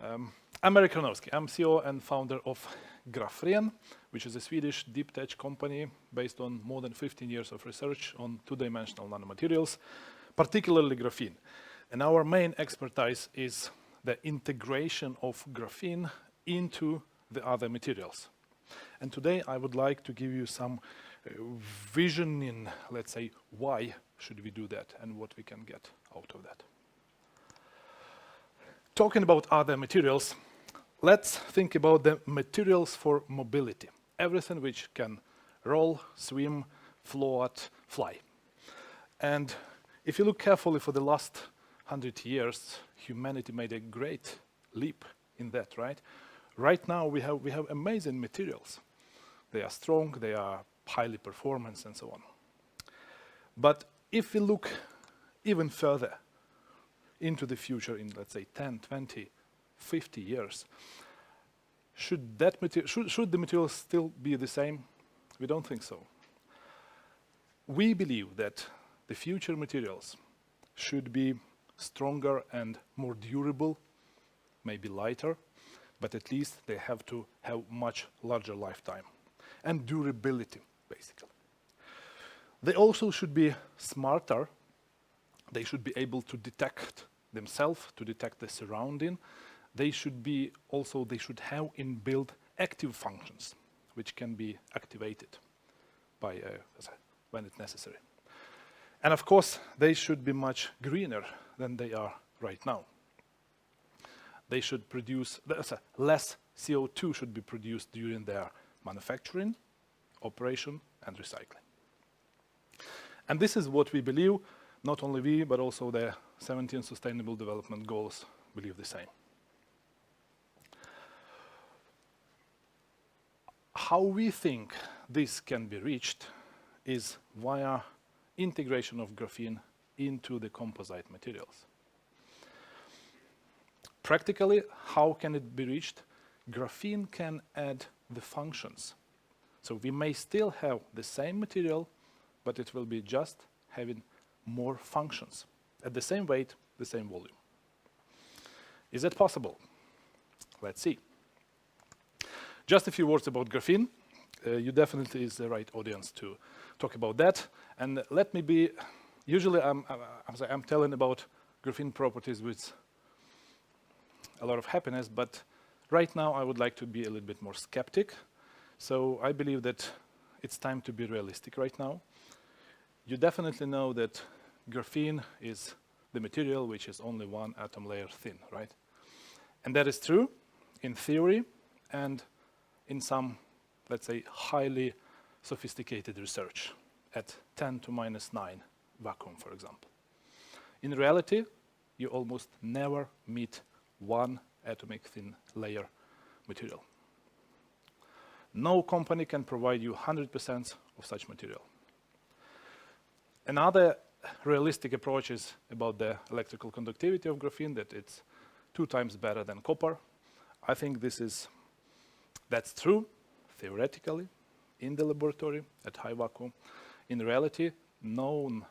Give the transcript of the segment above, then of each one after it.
I'm Erik Khranovskyy. I'm CEO and founder of Grafren, which is a Swedish deep tech company based on more than 15 years of research on two-dimensional nanomaterials, particularly graphene. And our main expertise is the integration of graphene into the other materials. And today I would like to give you some vision in, let's say, why should we do that and what we can get out of that. Talking about other materials, let's think about the materials for mobility. Everything which can roll, swim, float, fly. And if you look carefully for the last 100 years, humanity made a great leap in that, right? Right now we have amazing materials. They are strong, they are highly performance and so on. But if we look even further into the future in, let's say, 10, 20, 50 years, should the materials still be the same? We don't think so. We believe that the future materials should be stronger and more durable, maybe lighter, but at least they have to have much larger lifetime and durability, basically. They also should be smarter. They should be able to detect themselves, to detect the surrounding. They should have inbuilt active functions, which can be activated by when it's necessary. And of course, they should be much greener than they are right now. They should produce less CO2 should be produced during their manufacturing, operation, and recycling. And this is what we believe. Not only we, but also the 17 Sustainable Development Goals believe the same. How we think this can be reached is via integration of graphene into the composite materials. Practically, how can it be reached? Graphene can add the functions. So we may still have the same material, but it will be just having more functions at the same weight, the same volume. Is that possible? Let's see. Just a few words about graphene. You definitely is the right audience to talk about that. And let me be, usually I'm telling about graphene properties with a lot of happiness, but right now I would like to be a little bit more skeptic. So I believe that it's time to be realistic right now. You definitely know that graphene is the material which is only one atom layer thin, right? And that is true in theory and in some, let's say, highly sophisticated research at 10 to minus 9 vacuum, for example. In reality, you almost never meet one atomic thin layer material. No company can provide you 100% of such material. Another realistic approach is about the electrical conductivity of graphene, that it's 2 times better than copper. I think that's true, theoretically, in the laboratory, at high vacuum. In reality, known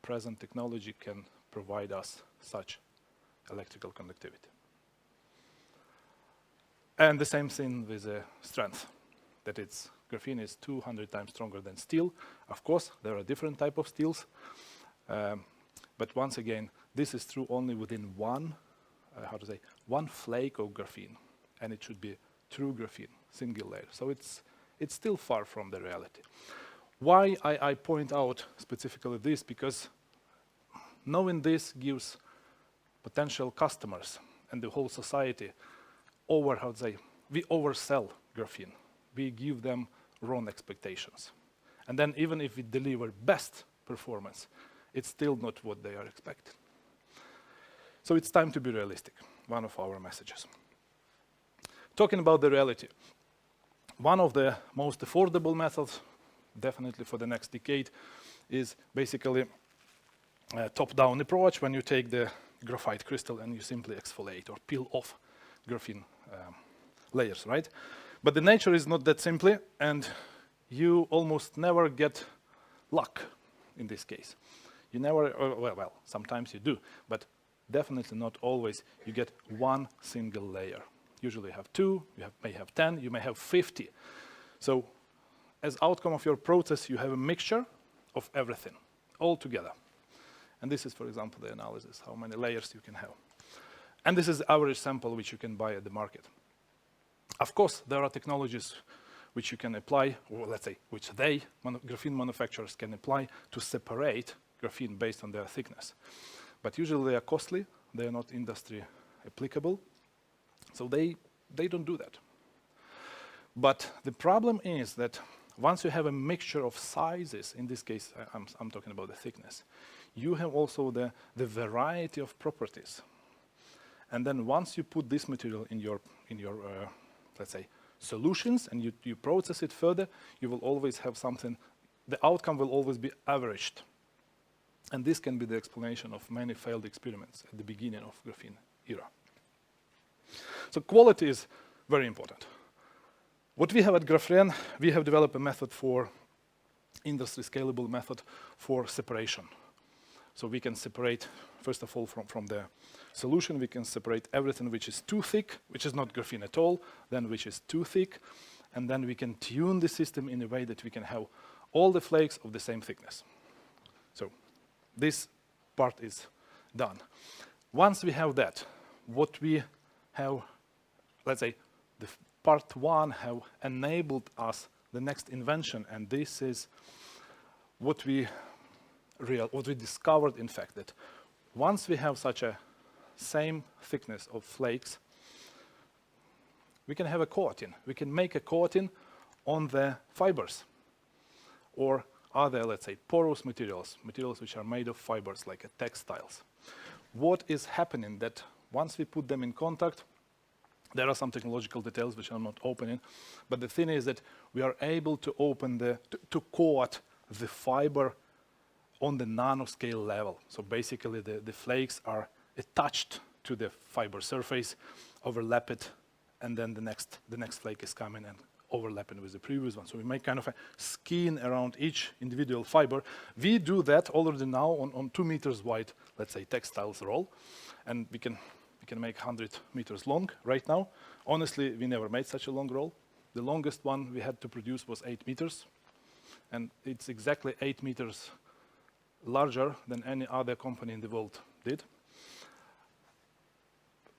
present technology can provide us such electrical conductivity. And the same thing with the strength, that graphene is 200 times stronger than steel. Of course, there are different types of steels, but once again, this is true only within one flake of graphene, and it should be true graphene, single layer. So it's still far from the reality. Why I point out specifically this? Because knowing this gives potential customers and the whole society we oversell graphene. We give them wrong expectations. And then even if we deliver best performance, it's still not what they are expecting. So it's time to be realistic, one of our messages. Talking about the reality, one of the most affordable methods, definitely for the next decade, is basically a top-down approach when you take the graphite crystal and you simply exfoliate or peel off graphene layers, right? But the nature is not that simple, and you almost never get luck in this case. You never, well, sometimes you do, but definitely not always you get one single layer. Usually you have 2, may have 10, you may have 50. So as outcome of your process, you have a mixture of everything all together. And this is, for example, the analysis, how many layers you can have. And this is the average sample which you can buy at the market. Of course, there are technologies which you can apply, or let's say, which graphene manufacturers can apply to separate graphene based on their thickness. But usually they are costly, they are not industry applicable, so they don't do that. But the problem is that once you have a mixture of sizes, in this case, I'm talking about the thickness, you have also the variety of properties. And then once you put this material in your let's say, solutions, and you process it further, you will always have something, the outcome will always be averaged. And this can be the explanation of many failed experiments at the beginning of graphene era. So quality is very important. What we have at Grafren, we have developed a method for industry scalable method for separation. So we can separate, first of all, from the solution, we can separate everything which is too thick, which is not graphene at all, then which is too thick, and then we can tune the system in a way that we can have all the flakes of the same thickness. So this part is done. Once we have that, what we have, let's say, the part 1 have enabled us the next invention, and this is what we discovered, in fact, that once we have such a same thickness of flakes, we can have a coating. We can make a coating on the fibers or other, let's say, porous materials which are made of fibers like textiles. What is happening that once we put them in contact, there are some technological details which I'm not opening, but the thing is that we are able to to coat the fiber on the nanoscale level. So basically the flakes are attached to the fiber surface, overlap it, and then the next flake is coming and overlapping with the previous one. So we make kind of a skin around each individual fiber. We do that already now on 2 meters wide, let's say, textiles roll, and we can make 100 meters long right now. Honestly, we never made such a long roll. The longest one we had to produce was 8 meters, and it's exactly 8 meters larger than any other company in the world did.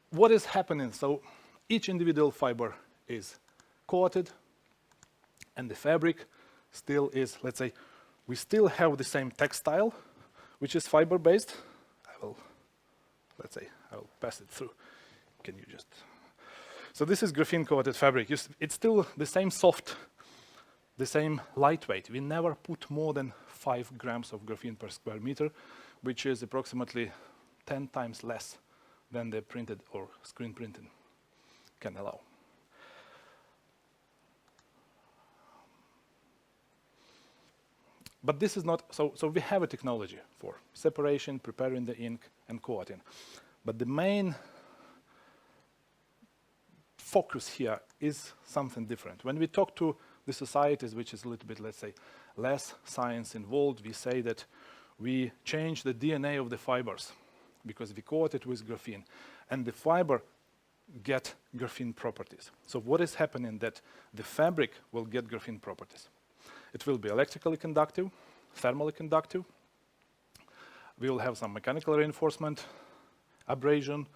What is happening? So each individual fiber is coated, and the fabric still is, let's say, we still have the same textile, which is fiber-based. I will pass it through. Can you just... So this is graphene-coated fabric. It's still the same soft, the same lightweight. We never put more than 5 grams of graphene per square meter, which is approximately 10 times less than the printed or screen printing can allow. But this is not, so we have a technology for separation, preparing the ink, and coating. But the main focus here is something different. When we talk to the societies, which is a little bit, let's say, less science involved, we say that we change the DNA of the fibers because we coat it with graphene, and the fiber get graphene properties. So what is happening that the fabric will get graphene properties? It will be electrically conductive, thermally conductive. We will have some mechanical reinforcement, abrasion,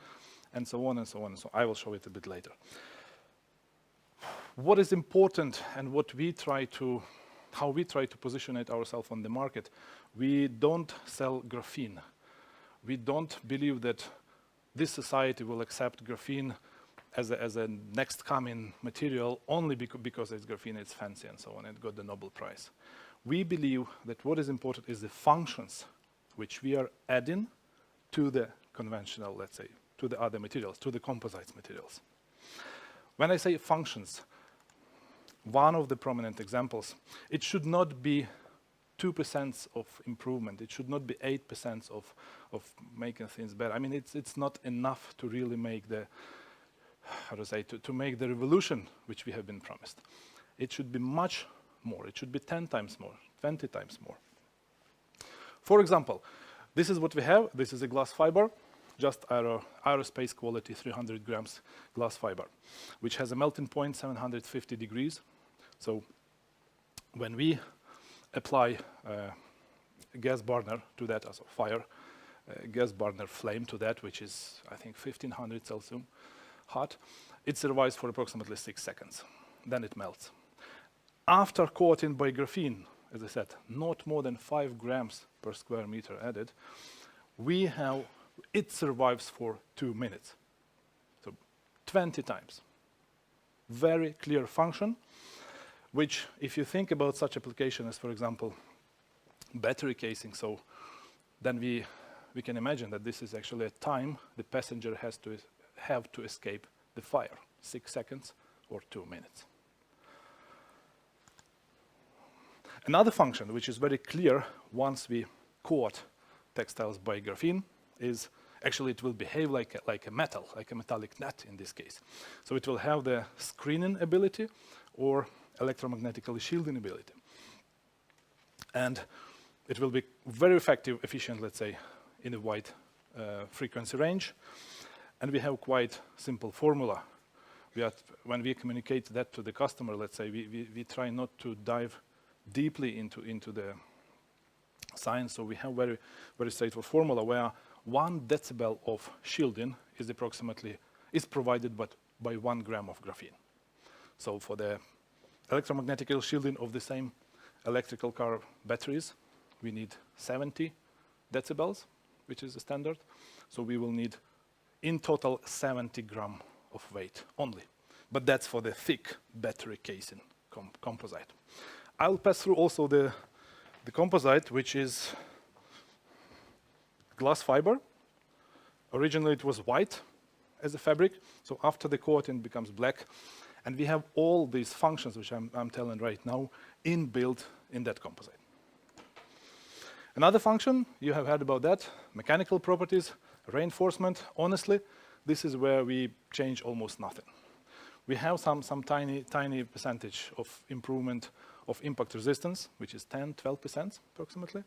and so on and so on and so on. I will show it a bit later. What is important and how we try to position it ourselves on the market, we don't sell graphene. We don't believe that this society will accept graphene as a next coming material only because it's graphene, it's fancy and so on, it got the Nobel Prize. We believe that what is important is the functions which we are adding to the conventional, let's say, to the other materials, to the composites materials. When I say functions, one of the prominent examples, it should not be 2% of improvement. It should not be 8% of making things better. I mean, it's not enough to really make the, to make the revolution which we have been promised. It should be much more. It should be 10 times more, 20 times more. For example, this is what we have. This is a glass fiber. just aerospace quality 300 grams glass fiber, which has a melting point 750 degrees. So when we apply a gas burner to that as a fire, gas burner flame to that, which is, I think, 1500 Celsius hot, it survives for approximately 6 seconds. Then it melts. After coating by graphene, as I said, not more than 5 grams per square meter added, it survives for 2 minutes. So 20 times. Very clear function, which if you think about such application as, for example, battery casing, so then we can imagine that this is actually a time the passenger has to have to escape the fire, 6 seconds or 2 minutes. Another function which is very clear once we coat textiles by graphene is actually it will behave like a metal, like a metallic net in this case. So it will have the screening ability or electromagnetically shielding ability. And it will be very effective, efficient, let's say, in a wide frequency range. And we have quite simple formula. When we communicate that to the customer, let's say, we try not to dive deeply into the science. So we have very, very straightforward formula where 1 decibel of shielding is provided by 1 gram of graphene. So for the electromagnetic shielding of the same electrical car batteries, we need 70 decibels, which is the standard. So we will need in total 70 gram of weight only. But that's for the thick battery casing composite. I'll pass through also the composite, which is glass fiber. Originally it was white as a fabric, so after the coating it becomes black. And we have all these functions, which I'm telling right now, inbuilt in that composite. Another function, you have heard about that, mechanical properties, reinforcement. Honestly, this is where we change almost nothing. We have some tiny percentage of improvement of impact resistance, which is 10-12% approximately.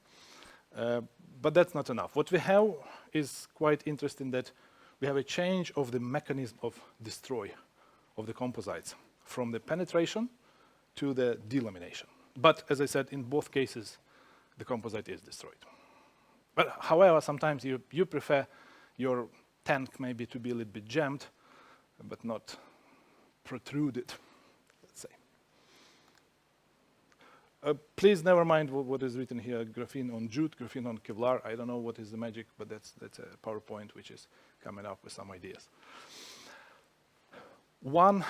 But that's not enough. What we have is quite interesting that we have a change of the mechanism of destroy of the composites from the penetration to the delamination. But as I said, in both cases, the composite is destroyed. But however, sometimes you prefer your tank maybe to be a little bit jammed, but not protruded, let's say. Please never mind what is written here, graphene on jute, graphene on Kevlar. I don't know what is the magic, but that's a PowerPoint which is coming up with some ideas. One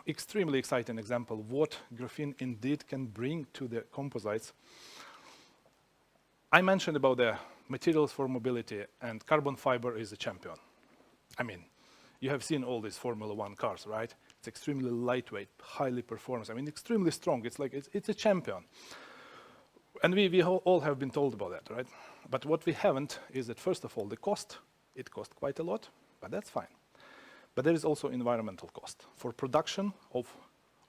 extremely exciting example of what graphene indeed can bring to the composites. I mentioned about the materials for mobility, and carbon fiber is a champion. I mean, you have seen all these Formula 1 cars, right? It's extremely lightweight, highly performance. I mean, extremely strong. It's like it's a champion. And we all have been told about that, right? But what we haven't is that, first of all, the cost. It costs quite a lot, but that's fine. But there is also environmental cost. For production of,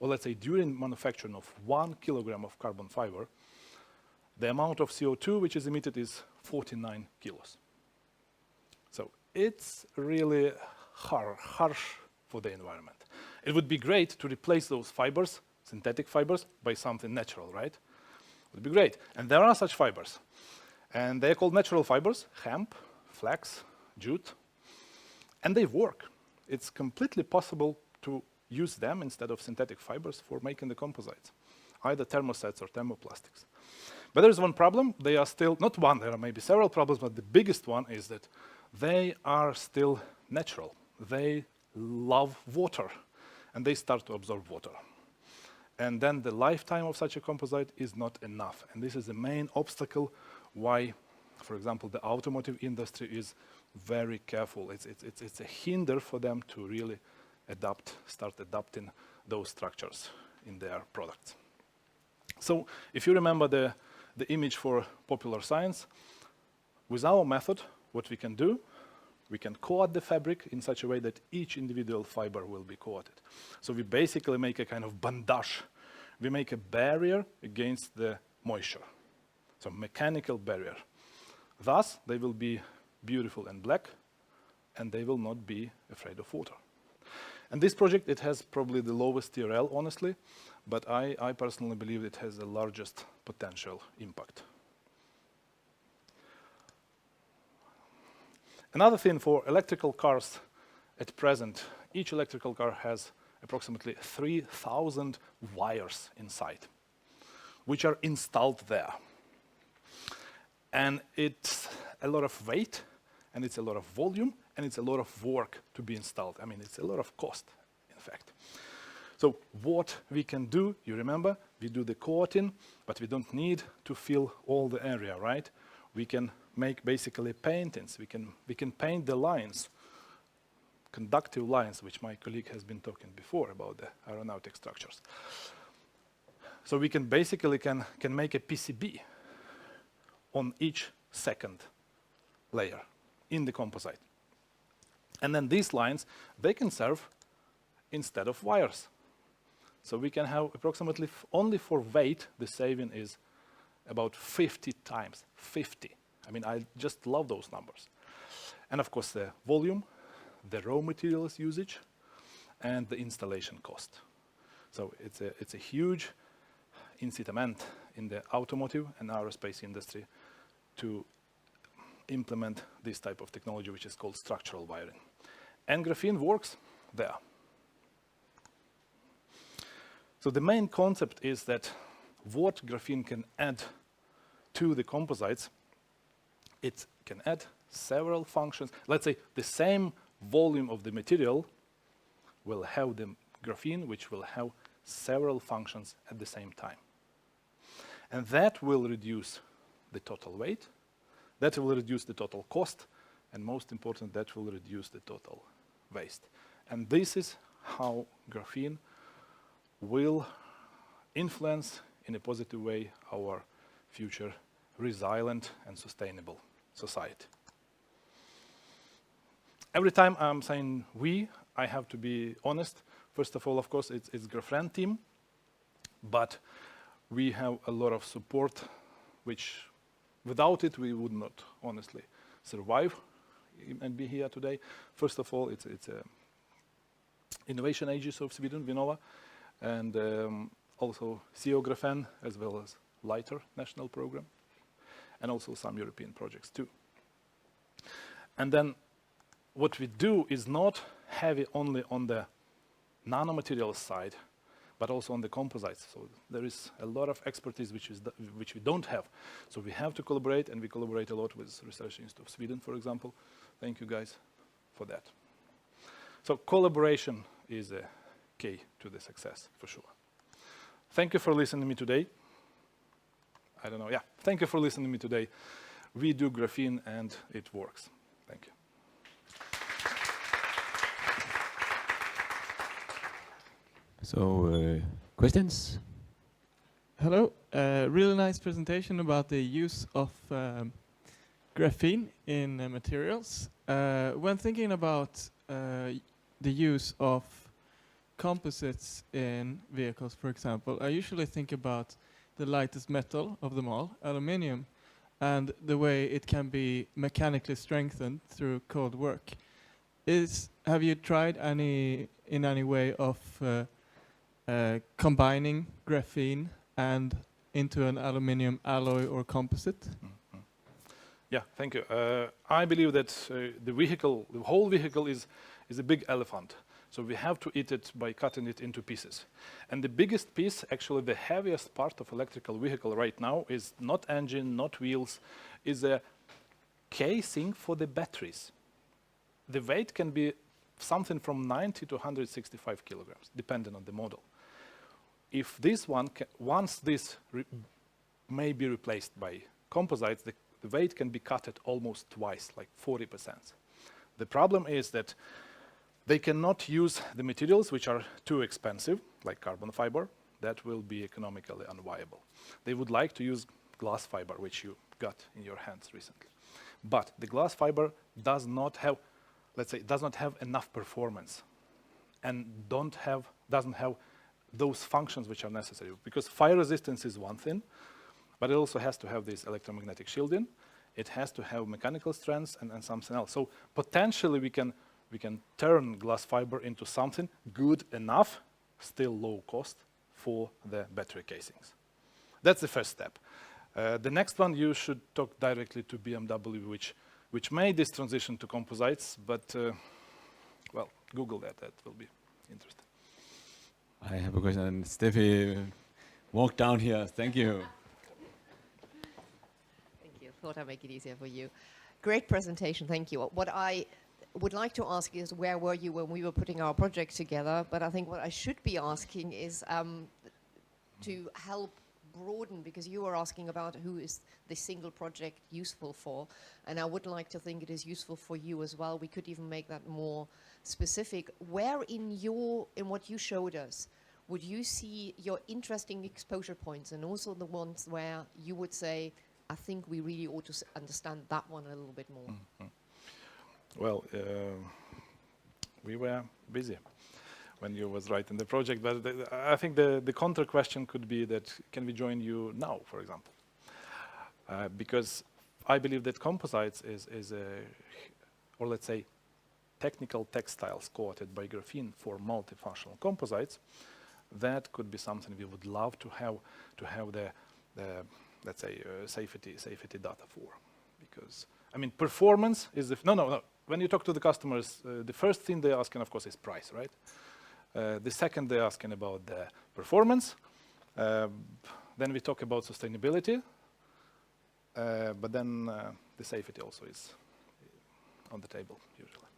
or let's say during manufacturing of 1 kilogram of carbon fiber, the amount of CO2 which is emitted is 49 kilos. So it's really harsh for the environment. It would be great to replace those fibers, synthetic fibers, by something natural, right? It would be great. And there are such fibers. And they're called natural fibers, hemp, flax, jute. And they work. It's completely possible to use them instead of synthetic fibers for making the composites, either thermosets or thermoplastics. But there's one problem. They are still, not one, there are maybe several problems, but the biggest one is that they are still natural. They love water, and they start to absorb water. And then the lifetime of such a composite is not enough. And this is the main obstacle why, for example, the automotive industry is very careful. It's a hinder for them to really start adapting those structures in their products. So if you remember the image for popular science, with our method, what we can do, we can coat the fabric in such a way that each individual fiber will be coated. So we basically make a kind of bandage. We make a barrier against the moisture. So mechanical barrier. Thus, they will be beautiful and black, and they will not be afraid of water. And this project, it has probably the lowest TRL, honestly, but I personally believe it has the largest potential impact. Another thing for electrical cars at present, each electrical car has approximately 3,000 wires inside, which are installed there. And it's a lot of weight, and it's a lot of volume, and it's a lot of work to be installed. I mean, it's a lot of cost, in fact. So what we can do, you remember, we do the coating, but we don't need to fill all the area, right? We can make basically paintings. We can paint the lines, conductive lines, which my colleague has been talking before about the aeronautic structures. So we can basically can make a PCB on each second layer in the composite. And then these lines, they can serve instead of wires. So we can have approximately, only for weight, the saving is about 50 times, 50. I mean, I just love those numbers. And of course, the volume, the raw materials usage, and the installation cost. So it's a huge incitament in the automotive and aerospace industry to implement this type of technology, which is called structural wiring. And graphene works there. So the main concept is that what graphene can add to the composites, it can add several functions. Let's say the same volume of the material will have the graphene, which will have several functions at the same time. And that will reduce the total weight, that will reduce the total cost, and most important, that will reduce the total waste. And this is how graphene will influence in a positive way our future resilient and sustainable society. Every time I'm saying we, I have to be honest. First of all, of course, it's Grafren team, but we have a lot of support, which without it, we would not honestly survive and be here today. First of all, it's Innovation Agency of Sweden, Vinnova, and also CO Grafen, as well as LITER national program, and also some European projects too. And then what we do is not heavy only on the nanomaterials side, but also on the composites. So there is a lot of expertise which we don't have. So we have to collaborate, and we collaborate a lot with Research Institute of Sweden, for example. Thank you guys for that. So collaboration is a key to the success, for sure. Thank you for listening to me today. I don't know, yeah. Thank you for listening to me today. We do graphene and it works. Thank you. So, questions? Hello. Really nice presentation about the use of graphene in materials. When thinking about the use of composites in vehicles, for example, I usually think about the lightest metal of them all, aluminium, and the way it can be mechanically strengthened through cold work. Have you tried in any way of combining graphene and into an aluminium alloy or composite? Mm-hmm. Yeah, thank you. I believe that the whole vehicle is a big elephant. So we have to eat it by cutting it into pieces. And the biggest piece, actually the heaviest part of electrical vehicle right now is not engine, not wheels, is a casing for the batteries. The weight can be something from 90 to 165 kilograms, depending on the model. If this one, once this may be replaced by composites, the weight can be cut at almost twice, like 40%. The problem is that they cannot use the materials which are too expensive, like carbon fiber. That will be economically unviable. They would like to use glass fiber, which you got in your hands recently. But the glass fiber does not have, let's say, does not have enough performance and doesn't have those functions which are necessary. Because fire resistance is one thing, but it also has to have this electromagnetic shielding. it has to have mechanical strengths and something else. So potentially we can turn glass fiber into something good enough, still low cost, for the battery casings. That's the first step. The next one, you should talk directly to BMW, which made this transition to composites, but well, Google that. That will be interesting. I have a question. And Steffi, walk down here. Thank you. Thank you. Thought I'd make it easier for you. Great presentation. Thank you. What I would like to ask is, where were you when we were putting our project together? But I think what I should be asking is to help broaden, because you were asking about who is the single project useful for, and I would like to think it is useful for you as well. We could even make that more specific. Where in what you showed us would you see your interesting exposure points, and also the ones where you would say, I think we really ought to understand that one a little bit more? Mm-hmm. Well, we were busy when you was writing the project, but I think the counter question could be that, can we join you now, for example? Because I believe that composites is or let's say technical textiles coated by graphene for multifunctional composites. That could be something we would love to have the let's say safety data for, because I mean performance is no. When you talk to the customers, the first thing they're asking, of course, is price, right? The second, they're asking about the performance. Then we talk about sustainability, but then the safety also is on the table usually.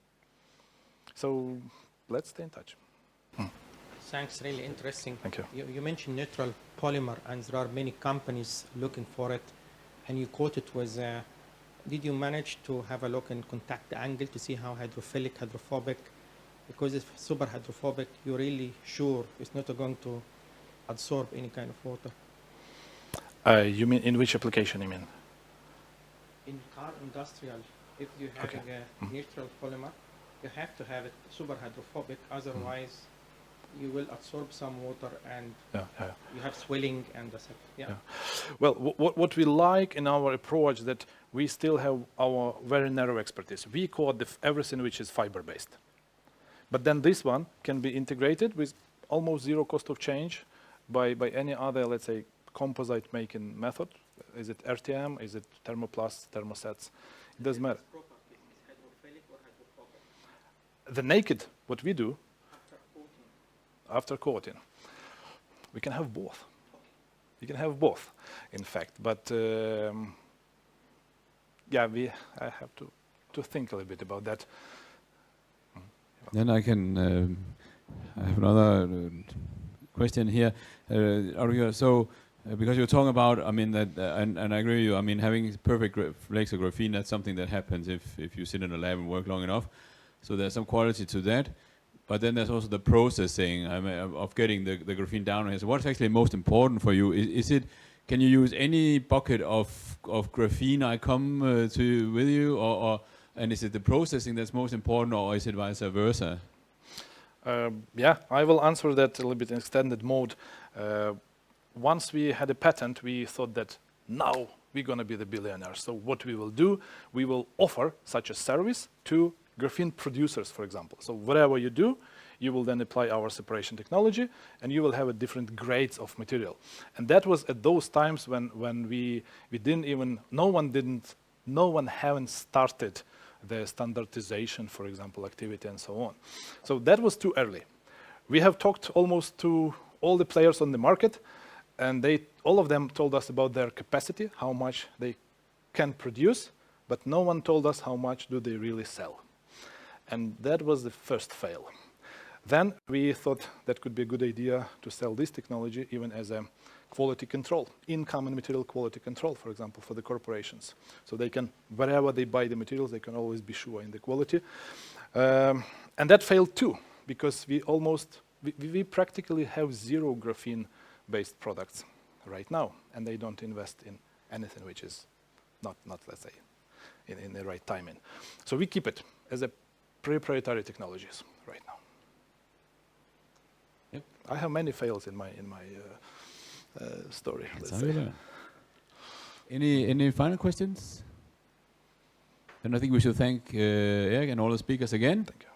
So let's stay in touch. Thanks, really interesting. Thank you. You mentioned neutral polymer, and there are many companies looking for it, and you quote it with, did you manage to have a look and contact the angle to see how hydrophilic, hydrophobic? Because if super hydrophobic, you're really sure it's not going to absorb any kind of water. You mean in which application you mean? In car industrial, if you have a neutral polymer, you have to have it super hydrophobic, otherwise you will absorb some water and you have swelling and that's it. Well, what we like in our approach that we still have our very narrow expertise. We code everything which is fiber-based. But then this one can be integrated with almost zero cost of change by any other, let's say, composite making method. Is it RTM? Is it thermoplast, thermosets? It doesn't matter. The naked, what we do, after coating, we can have both. We can have both, in fact. But yeah, I have to think a little bit about that. Then I can I have another question here. So because you're talking about, I mean, that, and I agree with you, I mean, having perfect flakes of graphene, that's something that happens if you sit in a lab and work long enough. So there's some quality to that. But then there's also the processing of getting the graphene down here. So what's actually most important for you? Is it, can you use any bucket of graphene I come to with you, or and is it the processing that's most important, or is it vice versa? Yeah, I will answer that a little bit in extended mode. Once we had a patent, we thought that now we're going to be the billionaires. So what we will do, we will offer such a service to graphene producers, for example. So whatever you do, you will then apply our separation technology, and you will have a different grades of material. And that was at those times when we didn't even, no one haven't started the standardization, for example, activity and so on. So that was too early. We have talked almost to all the players on the market, and all of them told us about their capacity, how much they can produce, but no one told us how much do they really sell. And that was the first fail. Then we thought that could be a good idea to sell this technology even as a quality control, income and material quality control, for example, for the corporations. So they can, wherever they buy the materials, they can always be sure in the quality. And that failed too, because we practically have zero graphene-based products right now, and they don't invest in anything which is not let's say, in the right timing. So we keep it as a proprietary technologies right now. Yep. I have many fails in my story. Let's say. Any final questions? then I think we should thank Erik and all the speakers again. Thank you.